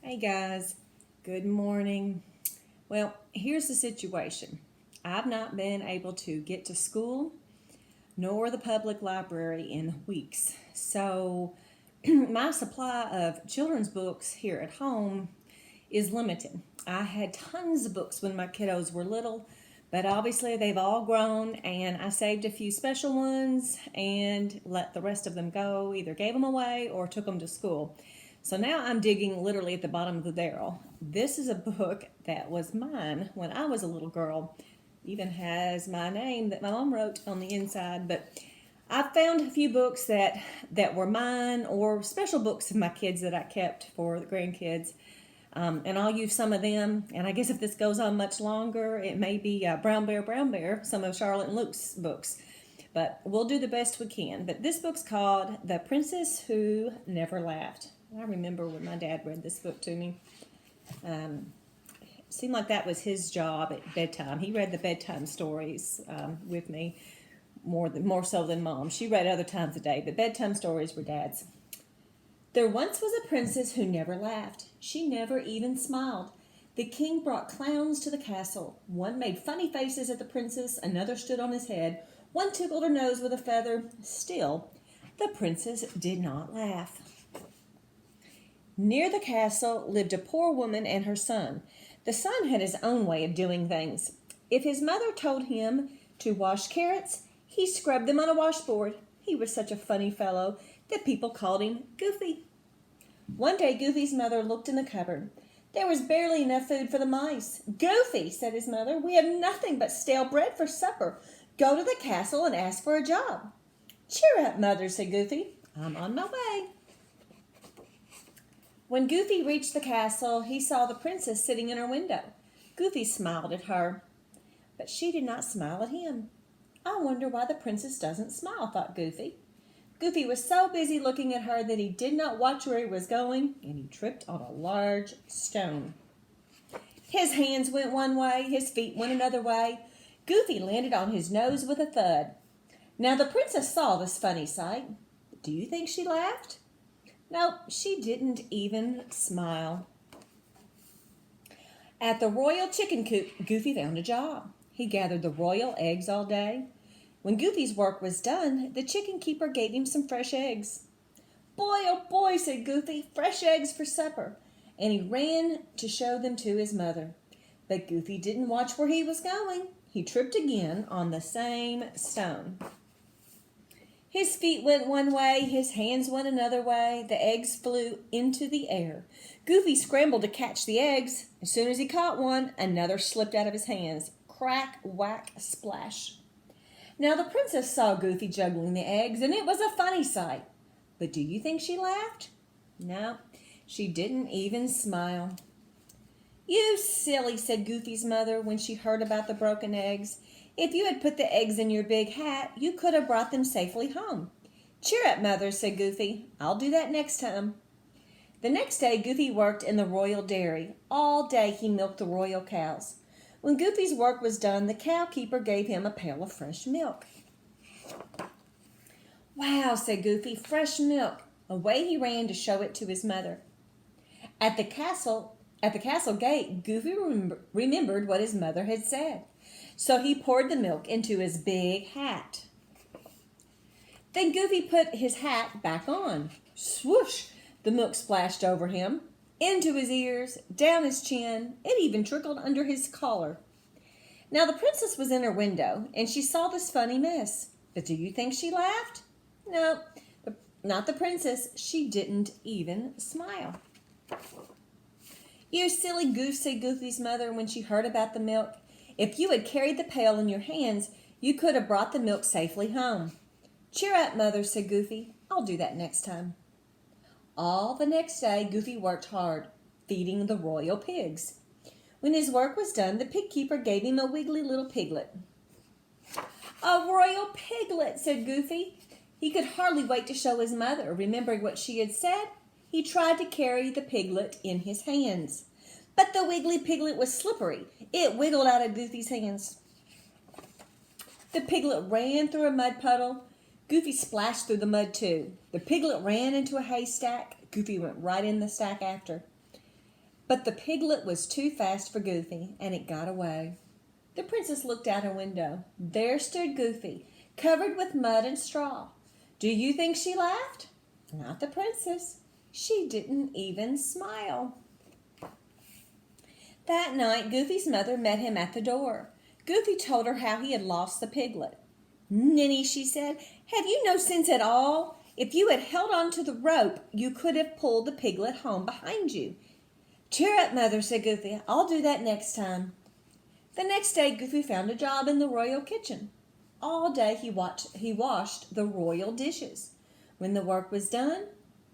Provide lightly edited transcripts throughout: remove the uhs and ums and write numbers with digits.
Hey guys, good morning. Well, here's the situation. I've not been able to get to school nor the public library in weeks. So, my supply of children's books here at home is limited. I had tons of books when my kiddos were little, but obviously they've all grown, and I saved a few special ones and let the rest of them go, either gave them away or took them to school. So now I'm digging literally at the bottom of the barrel. This is a book that was mine when I was a little girl. Even has my name that my mom wrote on the inside, but I found a few books that were mine or special books of my kids that I kept for the grandkids. And I'll use some of them. And I guess if this goes on much longer, it may be Brown Bear, some of Charlotte and Luke's books. But we'll do the best we can. But this book's called The Princess Who Never Laughed. I remember when my dad read this book to me. It seemed like that was his job at bedtime. He read the bedtime stories with me more so than mom. She read other times a day, but bedtime stories were dad's. There once was a princess who never laughed. She never even smiled. The king brought clowns to the castle. One made funny faces at the princess, another stood on his head, one tickled her nose with a feather. Still, the princess did not laugh. Near the castle lived a poor woman and her son. The son had his own way of doing things. If his mother told him to wash carrots, he scrubbed them on a washboard. He was such a funny fellow that people called him Goofy. One day Goofy's mother looked in the cupboard. There was barely enough food for the mice. Goofy, said his mother, we have nothing but stale bread for supper. Go to the castle and ask for a job. Cheer up, mother, said Goofy. I'm on my way. When Goofy reached the castle, he saw the princess sitting in her window. Goofy smiled at her, but she did not smile at him. I wonder why the princess doesn't smile, thought Goofy. Goofy was so busy looking at her that he did not watch where he was going, and he tripped on a large stone. His hands went one way, his feet went another way. Goofy landed on his nose with a thud. Now the princess saw this funny sight. Do you think she laughed? No, she didn't even smile. At the royal chicken coop, Goofy found a job. He gathered the royal eggs all day. When Goofy's work was done, the chicken keeper gave him some fresh eggs. Boy, oh boy, said Goofy, fresh eggs for supper. And he ran to show them to his mother. But Goofy didn't watch where he was going. He tripped again on the same stone. His feet went one way, his hands went another way. The eggs flew into the air. Goofy scrambled to catch the eggs. As soon as he caught one, another slipped out of his hands. Crack, whack, splash. Now the princess saw Goofy juggling the eggs, and it was a funny sight. But do you think she laughed? No, she didn't even smile. You silly, said Goofy's mother when she heard about the broken eggs. If you had put the eggs in your big hat, you could have brought them safely home. Cheer up, mother, said Goofy. I'll do that next time. The next day, Goofy worked in the royal dairy. All day he milked the royal cows. When Goofy's work was done, the cow keeper gave him a pail of fresh milk. Wow, said Goofy, fresh milk. Away he ran to show it to his mother. At the castle gate, Goofy remembered what his mother had said. So he poured the milk into his big hat. Then Goofy put his hat back on. Swoosh! The milk splashed over him, into his ears, down his chin. It even trickled under his collar. Now the princess was in her window, and she saw this funny mess. But do you think she laughed? No, not the princess. She didn't even smile. You silly goose, said Goofy's mother when she heard about the milk. If you had carried the pail in your hands, you could have brought the milk safely home. Cheer up, mother, said Goofy. I'll do that next time. All the next day, Goofy worked hard, feeding the royal pigs. When his work was done, the pig keeper gave him a wiggly little piglet. A royal piglet, said Goofy. He could hardly wait to show his mother. Remembering what she had said, he tried to carry the piglet in his hands. But the wiggly piglet was slippery. It wiggled out of Goofy's hands. The piglet ran through a mud puddle. Goofy splashed through the mud too. The piglet ran into a haystack. Goofy went right in the stack after. But the piglet was too fast for Goofy, and it got away. The princess looked out her window. There stood Goofy, covered with mud and straw. Do you think she laughed? Not the princess. She didn't even smile. That night, Goofy's mother met him at the door. Goofy told her how he had lost the piglet. Ninny, she said, have you no sense at all? If you had held on to the rope, you could have pulled the piglet home behind you. Cheer up, Mother, said Goofy. I'll do that next time. The next day, Goofy found a job in the royal kitchen. All day he washed the royal dishes. When the work was done,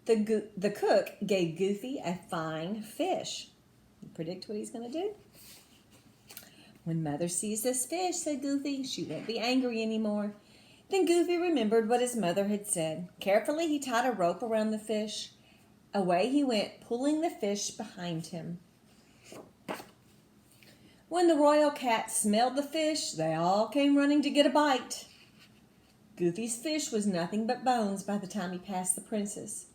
the cook gave Goofy a fine fish. You predict what he's going to do? When Mother sees this fish, said Goofy, she won't be angry anymore. Then Goofy remembered what his mother had said. Carefully, he tied a rope around the fish. Away he went, pulling the fish behind him. When the royal cats smelled the fish, they all came running to get a bite. Goofy's fish was nothing but bones by the time he passed the princess.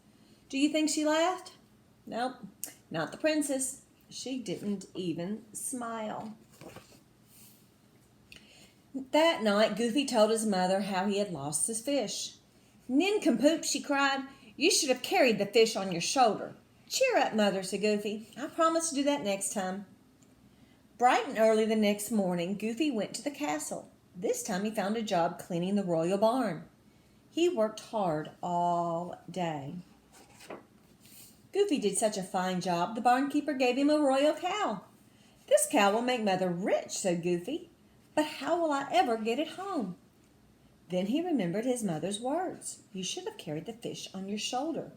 Do you think she laughed? Nope, not the princess. She didn't even smile. That night, Goofy told his mother how he had lost his fish. Nincompoop, she cried, you should have carried the fish on your shoulder. Cheer up, Mother, said Goofy. I promise to do that next time. Bright and early the next morning, Goofy went to the castle. This time he found a job cleaning the royal barn. He worked hard all day. Goofy did such a fine job, the barnkeeper gave him a royal cow. This cow will make Mother rich, said Goofy. But how will I ever get it home? Then he remembered his mother's words. You should have carried the fish on your shoulder.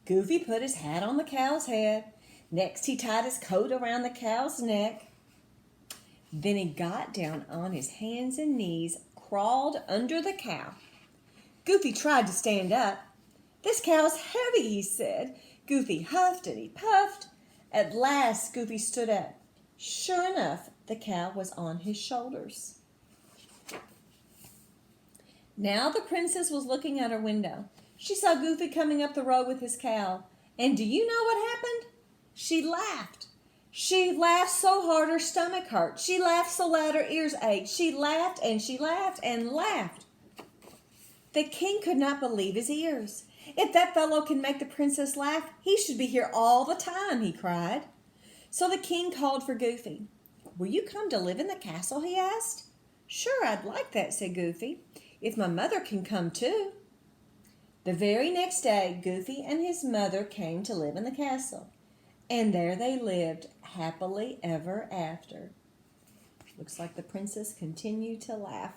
Goofy put his hat on the cow's head. Next he tied his coat around the cow's neck. Then he got down on his hands and knees, crawled under the cow. Goofy tried to stand up. This cow's heavy, he said. Goofy huffed and he puffed. At last Goofy stood up. Sure enough, the cow was on his shoulders. Now the princess was looking out her window. She saw Goofy coming up the road with his cow. And do you know what happened? She laughed. She laughed so hard her stomach hurt. She laughed so loud her ears ached. She laughed and she laughed and laughed. The king could not believe his ears. If that fellow can make the princess laugh, he should be here all the time, he cried. So the king called for Goofy. Will you come to live in the castle, he asked. Sure, I'd like that, said Goofy, if my mother can come too. The very next day, Goofy and his mother came to live in the castle. And there they lived happily ever after. Looks like the princess continued to laugh.